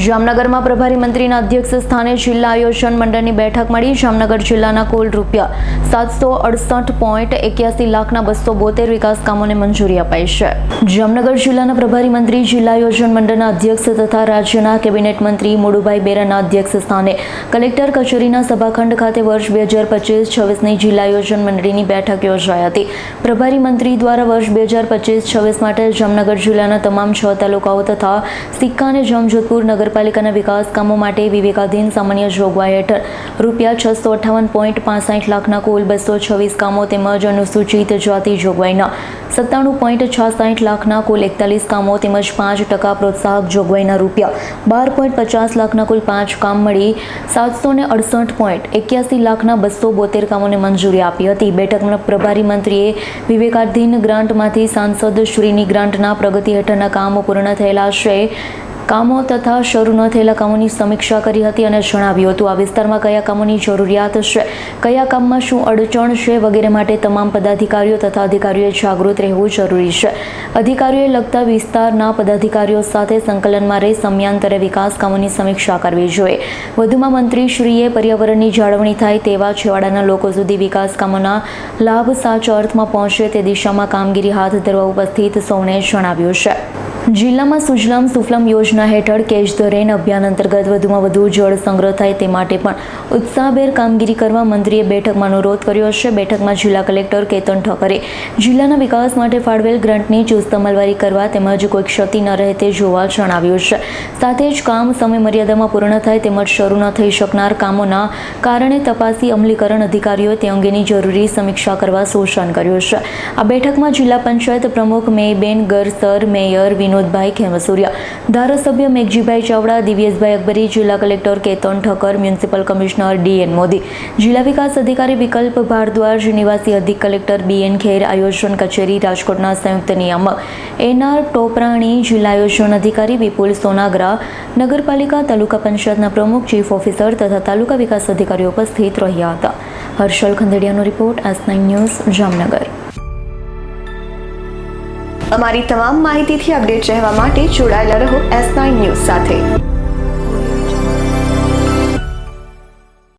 જામનગરમાં પ્રભારી મંત્રીના અધ્યક્ષ સ્થાને જિલ્લા આયોજન મંડળની બેઠક મળી। જામનગર જિલ્લાના કુલ ₹768.81 લાખના 272 વિકાસ કામોને મંજૂરી અપાઈ છે। જામનગર જિલ્લાના પ્રભારી મંત્રી જિલ્લા આયોજન મંડળના અધ્યક્ષ તથા રાજ્યના કેબિનેટ મંત્રી મોડુભાઈ બેરાના અધ્યક્ષ સ્થાને કલેક્ટર કચેરીના સભાખંડ ખાતે વર્ષ 2025-26ની જિલ્લા આયોજન મંડળની બેઠક યોજાઈ હતી। પ્રભારી મંત્રી દ્વારા વર્ષ 2025-26 માટે જામનગર જિલ્લાના તમામ 6 તાલુકાઓ તથા સિક્કા અને જામજોધપુર નગરપાલિકાના વિકાસ કામો માટે વિવેકાધીન સામાન્ય જોગવાઈ હેઠળ ₹658.65 લાખના કુલ 226 કામો તેમજ અનુસૂચિત જાતિ જોગવાઈના 97.66 લાખના કુલ 41 કામો તેમજ 5% પ્રોત્સાહક જોગવાઈના ₹12.50 લાખના કુલ 5 કામ મળી ₹768.81 લાખના 272 કામોને મંજૂરી આપી હતી। બેઠકમાં પ્રભારી મંત્રીએ વિવેકાધીન ગ્રાન્ટમાંથી સાંસદ શ્રીની ગ્રાન્ટના પ્રગતિ હેઠળના કામો પૂર્ણ થયેલા છે કામો તથા શરૂ ન થયેલા કામોની સમીક્ષા કરી હતી અને જણાવ્યું હતું આ વિસ્તારમાં કયા કામોની જરૂરિયાત છે, કયા કામમાં શું અડચણ છે વગેરે માટે તમામ પદાધિકારીઓ તથા અધિકારીઓએ જાગૃત રહેવું જરૂરી છે। અધિકારીઓએ લગતા વિસ્તારના પદાધિકારીઓ સાથે સંકલનમાં રહી સમયાંતરે વિકાસ કામોની સમીક્ષા કરવી જોઈએ। વધુમાં મંત્રીશ્રીએ પર્યાવરણની જાળવણી થાય તેવા છેવાડાના લોકો સુધી વિકાસ કામોના લાભ સાચા અર્થમાં પહોંચે તે દિશામાં કામગીરી હાથ ધરવા ઉપસ્થિત સૌને જણાવ્યું છે। જિલ્લામાં સુજલામ સુફલામ યોજના હેઠળ કેચ ધ રેન અભિયાન અંતર્ગત વધુમાં વધુ જળ સંગ્રહ થાય તે માટે પણ ઉત્સાહભેર કામગીરી કરવા મંત્રીએ બેઠકમાં અનુરોધ કર્યો છે। બેઠકમાં જિલ્લા કલેક્ટર કેતન ઠક્કરે જિલ્લાના વિકાસ માટે ફાળવેલ ગ્રાન્ટની ચુસ્ત અમલવારી કરવા તેમજ કોઈ ક્ષતિ ન રહે તે જોવા જણાવ્યું છે। સાથે જ કામ સમય મર્યાદામાં પૂર્ણ થાય તેમજ શરૂ ન થઈ શકનાર કામોના કારણે તપાસી અમલીકરણ અધિકારીઓએ તે અંગેની જરૂરી સમીક્ષા કરવા સૂચન કર્યું છે। આ બેઠકમાં જિલ્લા પંચાયત પ્રમુખ મેયબેન ગરસર, મેયર વિનોદભાઈ ખેમસુરિયા, ધારાસભ્ય મેઘજીભાઈ ચાવડા, દિવ્યેશભાઈ અકબરી, જિલ્લા collector Ketan Thakkar, municipal commissioner DN Modi, જિલ્લા વિકાસ અધિકારી વિકલ્પ ભારદ્વાજ, નિવાસી અધિક કલેક્ટર BN ખેર, આયોજન કચેરી રાજકોટના સંયુક્ત નિયામક NR ટોપરાણી, જિલ્લા આયોજન અધિકારી વિપુલ સોનાગરા, નગરપાલિકા તાલુકા પંચાયતના પ્રમુખ, ચીફ ઓફિસર તથા તાલુકા વિકાસ અધિકારીઓ ઉપસ્થિત રહ્યા હતા। હર્ષલ ખંડેડિયાનો રિપોર્ટ, S9 ન્યૂઝ, જામનગર। અમારી તમામ માહિતીથી અપડેટ રહેવા માટે જોડાયેલા રહો S9 ન્યૂઝ સાથે।